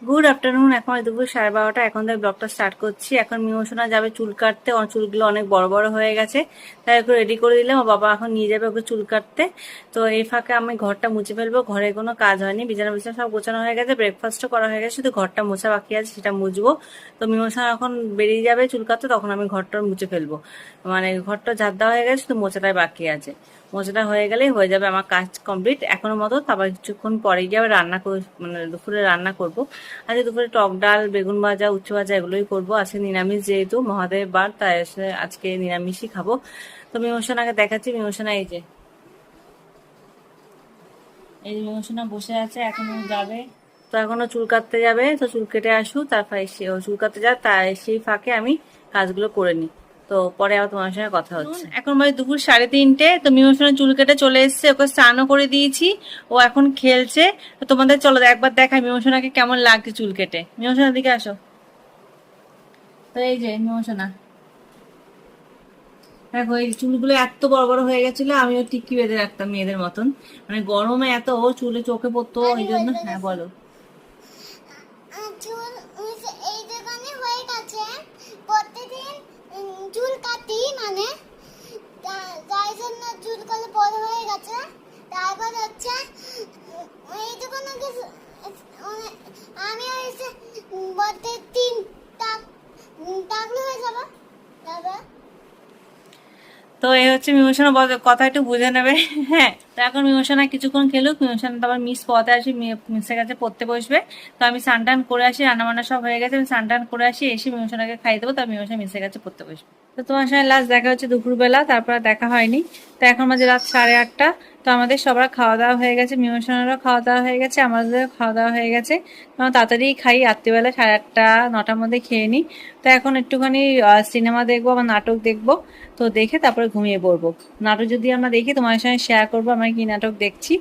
Good afternoon. এখন দুপুর 12:30। এখন থেকে ব্লগটা স্টার্ট করছি। এখন মিমোশনা যাবে চুল কাটতে। ওর চুলগুলো অনেক বড় বড় হয়ে গেছে, তাই ওকে রেডি করে দিলাম। ও বাবা এখন নিয়ে যাবে ওকে চুল কাটতে। তো এই ফাঁকে আমি ঘরটা মুছে ফেলবো। ঘরে কোনো কাজ হয়নি, বিছানা বিছানা সব গোছানো হয়ে গেছে, ব্রেকফাস্টও করা হয়ে গেছে, শুধু ঘরটা মোছা বাকি আছে, সেটা মুছবো। তো মিমোশনা এখন বেরিয়ে যাবে চুল কাটতে, তখন আমি ঘরটা মুছে ফেলবো। মানে ঘরটা ঝাড় দেওয়া হয়ে গেছে, শুধু মোছাটাই বাকি আছে। মোছাটা হয়ে গেলেই হয়ে যাবে আমার কাজ কমপ্লিট এখনো মতো। তারপর কিছুক্ষণ পরে গিয়ে আবার রান্না মানে দুপুরে রান্না করব। আজকে দুপুরে টক ডাল, বেগুন ভাজা, উচ্ছে ভাজা এগুলোই করবো। আজকে নিরামিষ, যেহেতু মহাদেব বার, তাই আজকে নিরামিষই খাবো। তো মিমোশনাকে দেখাচ্ছি। মিমোশনা এই যে মিমোশনা বসে আছে, এখনো যাবে। তো এখনো চুল কাটতে যাবে, তো চুল কেটে আসুক, তারপরে ও চুল কাটতে যায়, তাই সেই ফাঁকে আমি কাজগুলো করে নিই। তো পরে আবার তোমার সঙ্গে কথা হচ্ছে। এখন বাজে দুপুর 3:30। তো মিমোশনের চুল কেটে চলে এসেছে, ওকে স্নানও করে দিয়েছি। ও এখন খেলছে। তো তোমাদের চলো একবার দেখাই মিমোশনাকে কেমন লাগছে চুল কেটে। মিমোশনার দিকে আসো। তো এই যে মিমোশনা, দেখো এই চুলগুলো এত বড় বড় হয়ে গেছিল, আমিও টিক্কি বেঁধে রাখতাম মেয়েদের মতন। মানে গরমে এত ও চুলে চোখে পড়তো, এই জন্য। হ্যাঁ বলো। চুল এই দোকানে হয়ে গেছে প্রতিদিন চুল কাটি, মানে যাই জন্য চুলগুলো বড় হয়ে গেছে। তারপর হচ্ছে এই দোকানে আমি হয়েছে বলতে 3 টাকলো হয়ে যাবে। তারপর তো এই হচ্ছে মিমোশনা, কথা একটু বুঝে নেবে। হ্যাঁ, তো এখন মিমোশনা কিছুক্ষণ খেলুক। মিমোশনা তো আবার মিস পড়াতে আসি, মিসের কাছে পড়তে বসবে। তো আমি স্নান করে আসি, রান্না বান্না সব হয়ে গেছে, আমি স্নান করে আসি, এসে মিমোশনাকে খাই দেবো। তার মিমোশনা মিসের কাছে পড়তে বসবে। তো তোমার সঙ্গে লাস্ট দেখা হচ্ছে দুপুরবেলা, তারপর দেখা হয়নি। তো এখন মাঝে রাত 8:30। তো আমাদের সবার খাওয়া দাওয়া হয়ে গেছে, মিমোশনারও খাওয়া দাওয়া হয়ে গেছে, আমাদেরও খাওয়া দাওয়া হয়ে গেছে। আমরা তাড়াতাড়ি খাই, রাত্রিবেলা 8:30 9টার মধ্যে খেয়ে নিই। তো এখন একটুখানি সিনেমা দেখবো বা নাটক দেখবো। তো দেখে তারপরে ঘুমিয়ে পড়বো। নাটক যদি আমরা দেখি তোমার সঙ্গে শেয়ার করবো আমরা কি নাটক দেখছি।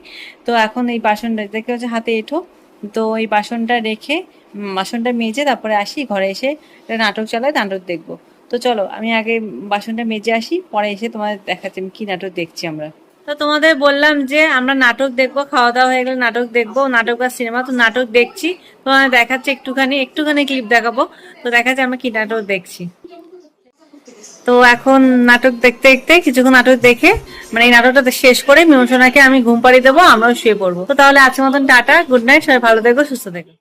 তো এখন এই বাসনটা দেখে হচ্ছে হাতে এঁঠো। তো এই বাসনটা রেখে বাসনটা মেজে তারপরে আসি ঘরে, এসে নাটক চালায়, নাটক দেখবো। তো চলো আমি আগে বাসনটা মেজে আসি, পরে এসে তোমাদের দেখাচ্ছি আমি কি নাটক দেখছি আমরা। তো তোমাদের বললাম যে আমরা নাটক দেখবো, খাওয়া দাওয়া হয়ে গেলে নাটক দেখবো, নাটক আর সিনেমা। তো নাটক দেখছি, তোমাদের দেখাচ্ছে একটুখানি একটুখানি ক্লিপ দেখাবো। তো দেখাচ্ছে আমরা কি নাটক দেখছি। তো এখন নাটক দেখতে দেখতে কিছুক্ষণ নাটক দেখে, মানে এই নাটকটা শেষ করে মিমোশনাকে আমি ঘুম পাড়িয়ে দেবো, আমরাও শুয়ে পড়বো। তো তাহলে আজকের মতন টাটা, গুড নাইট, সবাই ভালো থেকো, সুস্থ থেকো।